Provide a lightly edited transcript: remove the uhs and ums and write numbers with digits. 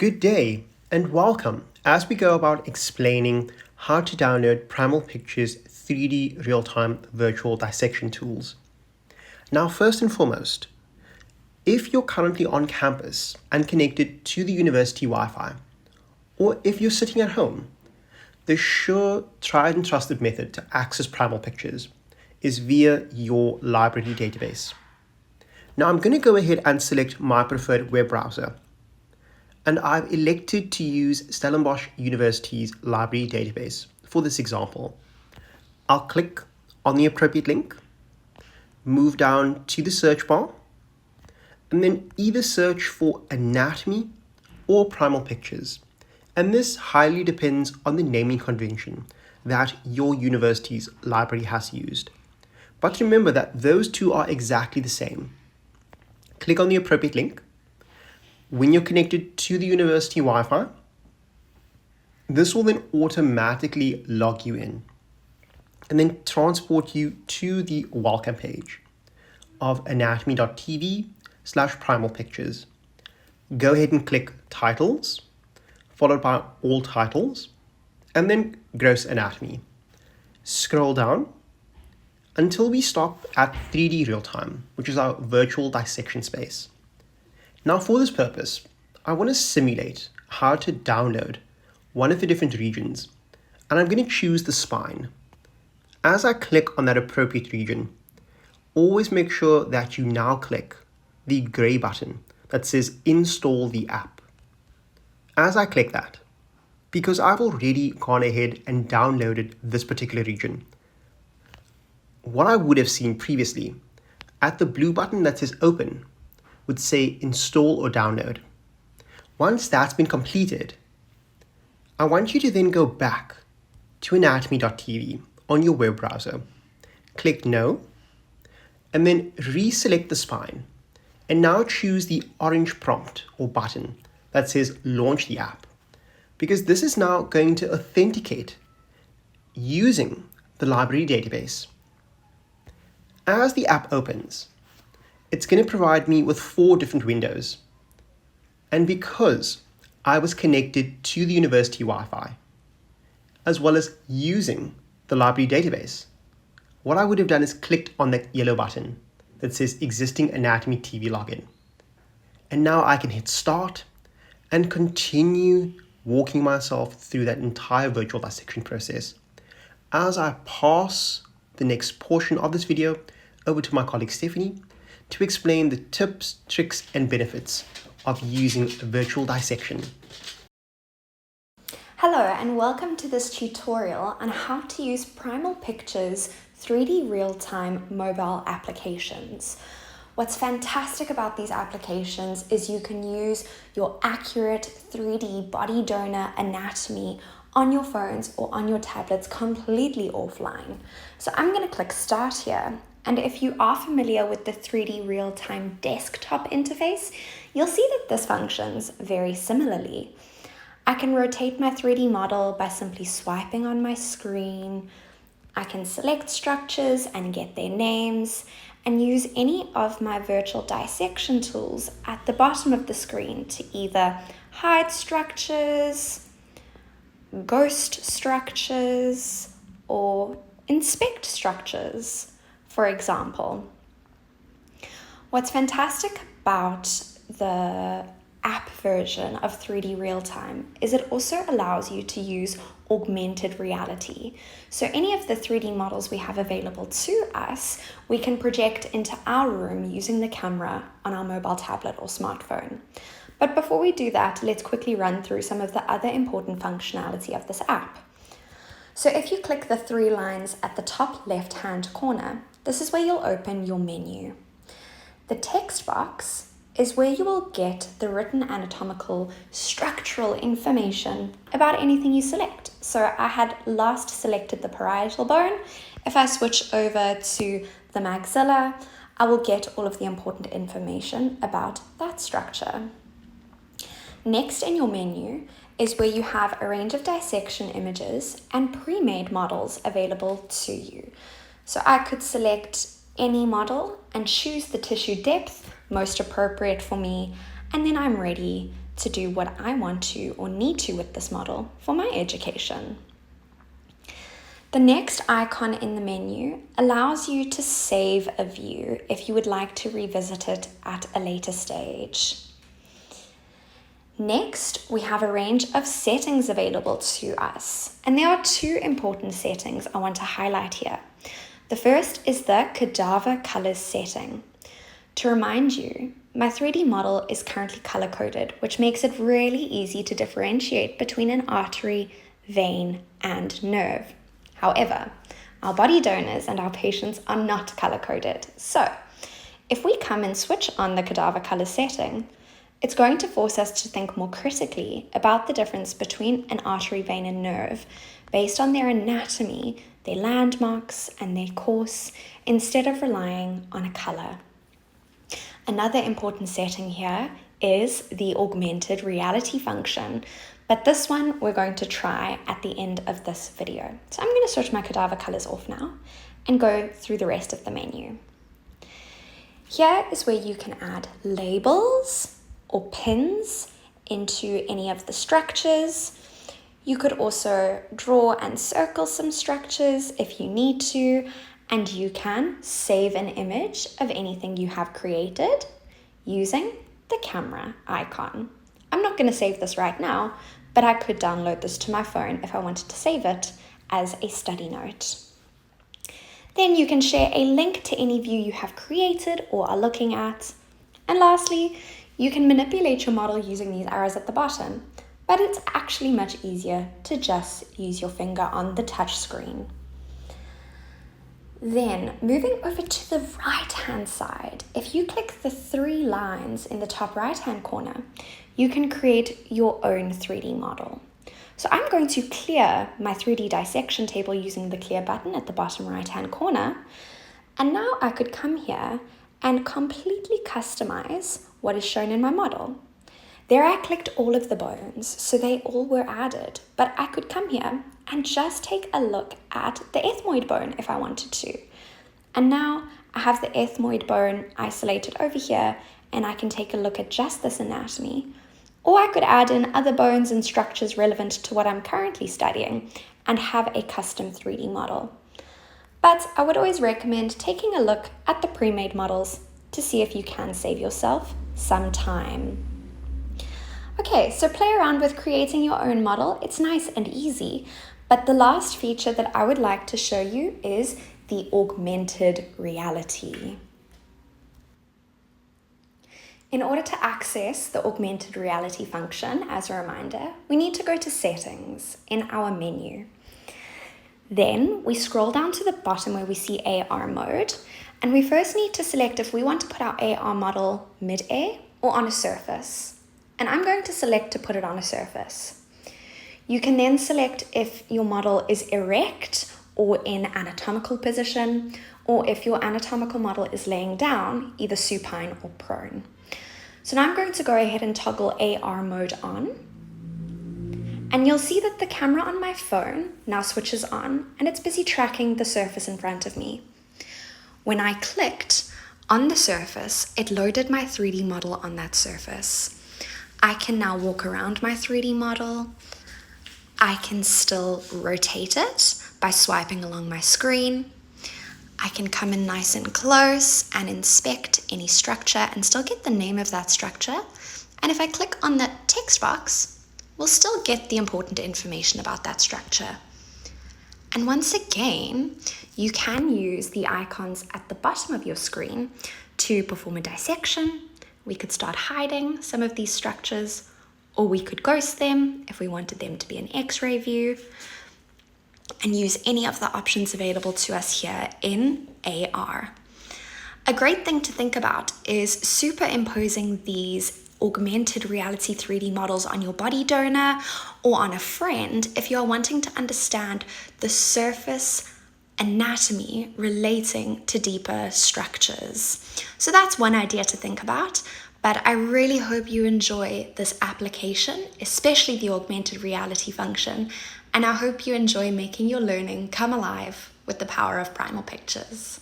Good day and welcome as we go about explaining how to download Primal Pictures 3D real-time virtual dissection tools. Now, first and foremost, if you're currently on campus and connected to the university Wi-Fi, or if you're sitting at home, the sure, tried and trusted method to access Primal Pictures is via your library database. Now, I'm going to go ahead and select my preferred web browser, and I've elected to use Stellenbosch University's library database for this example. I'll click on the appropriate link, move down to the search bar, and then either search for anatomy or Primal Pictures. And this highly depends on the naming convention that your university's library has used. But remember that those two are exactly the same. Click on the appropriate link. When you're connected to the university Wi-Fi, this will then automatically log you in and then transport you to the welcome page of anatomy.tv/Primal Pictures. Go ahead and click Titles, followed by All Titles, and then Gross Anatomy. Scroll down until we stop at 3D Real-Time, which is our virtual dissection space. Now, for this purpose, I want to simulate how to download one of the different regions, and I'm going to choose the spine. As I click on that appropriate region, always make sure that you now click the gray button that says Install the app. As I click that, because I've already gone ahead and downloaded this particular region, what I would have seen previously, at the blue button that says Open, would say install or download. Once that's been completed, I want you to then go back to anatomy.tv on your web browser, click No, and then reselect the spine, and now choose the orange prompt or button that says launch the app, because this is now going to authenticate using the library database. As the app opens, it's going to provide me with 4 different windows. And because I was connected to the university Wi-Fi, as well as using the library database, what I would have done is clicked on that yellow button that says Existing Anatomy TV Login. And now I can hit Start and continue walking myself through that entire virtual dissection process as I pass the next portion of this video over to my colleague Stephanie to explain the tips, tricks, and benefits of using virtual dissection. Hello and welcome to this tutorial on how to use Primal Pictures 3D real-time mobile applications. What's fantastic about these applications is you can use your accurate 3D body donor anatomy on your phones or on your tablets completely offline. So I'm going to click Start here. And if you are familiar with the 3D real-time desktop interface, you'll see that this functions very similarly. I can rotate my 3D model by simply swiping on my screen. I can select structures and get their names and use any of my virtual dissection tools at the bottom of the screen to either hide structures, ghost structures, or inspect structures. For example, what's fantastic about the app version of 3D real-time is it also allows you to use augmented reality. So any of the 3D models we have available to us, we can project into our room using the camera on our mobile tablet or smartphone. But before we do that, let's quickly run through some of the other important functionality of this app. So if you click the 3 lines at the top left-hand corner, this is where you'll open your menu. The text box is where you will get the written anatomical structural information about anything you select. So I had last selected the parietal bone. If I switch over to the maxilla, I will get all of the important information about that structure. Next in your menu is where you have a range of dissection images and pre-made models available to you. So I could select any model and choose the tissue depth most appropriate for me, and then I'm ready to do what I want to or need to with this model for my education. The next icon in the menu allows you to save a view if you would like to revisit it at a later stage. Next, we have a range of settings available to us, and there are two important settings I want to highlight here. The first is the cadaver colors setting. To remind you, my 3D model is currently color-coded, which makes it really easy to differentiate between an artery, vein, and nerve. However, our body donors and our patients are not color-coded. So, if we come and switch on the cadaver color setting, it's going to force us to think more critically about the difference between an artery, vein, and nerve based on their anatomy, their landmarks, and their course, instead of relying on a color. Another important setting here is the augmented reality function, but this one we're going to try at the end of this video. So I'm going to switch my cadaver colors off now and go through the rest of the menu. Here is where you can add labels or pins into any of the structures. You could also draw and circle some structures if you need to, and you can save an image of anything you have created using the camera icon. I'm not going to save this right now, but I could download this to my phone if I wanted to save it as a study note. Then you can share a link to any view you have created or are looking at. And lastly, you can manipulate your model using these arrows at the bottom, but it's actually much easier to just use your finger on the touch screen. Then, moving over to the right-hand side, if you click the 3 lines in the top right-hand corner, you can create your own 3D model. So I'm going to clear my 3D dissection table using the clear button at the bottom right-hand corner. And now I could come here and completely customize what is shown in my model. There I clicked all of the bones, so they all were added, but I could come here and just take a look at the ethmoid bone if I wanted to. And now I have the ethmoid bone isolated over here, and I can take a look at just this anatomy. Or I could add in other bones and structures relevant to what I'm currently studying and have a custom 3D model. But I would always recommend taking a look at the pre-made models to see if you can save yourself some time. Okay, so play around with creating your own model. It's nice and easy, but the last feature that I would like to show you is the augmented reality. In order to access the augmented reality function, as a reminder, we need to go to settings in our menu. Then we scroll down to the bottom where we see AR mode, and we first need to select if we want to put our AR model mid-air or on a surface. And I'm going to select to put it on a surface. You can then select if your model is erect or in anatomical position, or if your anatomical model is laying down, either supine or prone. So now I'm going to go ahead and toggle AR mode on. And you'll see that the camera on my phone now switches on, and it's busy tracking the surface in front of me. When I clicked on the surface, it loaded my 3D model on that surface. I can now walk around my 3D model. I can still rotate it by swiping along my screen. I can come in nice and close and inspect any structure and still get the name of that structure. And if I click on the text box, we'll still get the important information about that structure. And once again, you can use the icons at the bottom of your screen to perform a dissection. We could start hiding some of these structures, or we could ghost them if we wanted them to be an X-ray view, and use any of the options available to us here in AR. A great thing to think about is superimposing these augmented reality 3D models on your body donor or on a friend if you're wanting to understand the surface anatomy relating to deeper structures. So that's one idea to think about, but I really hope you enjoy this application, especially the augmented reality function, and I hope you enjoy making your learning come alive with the power of Primal Pictures.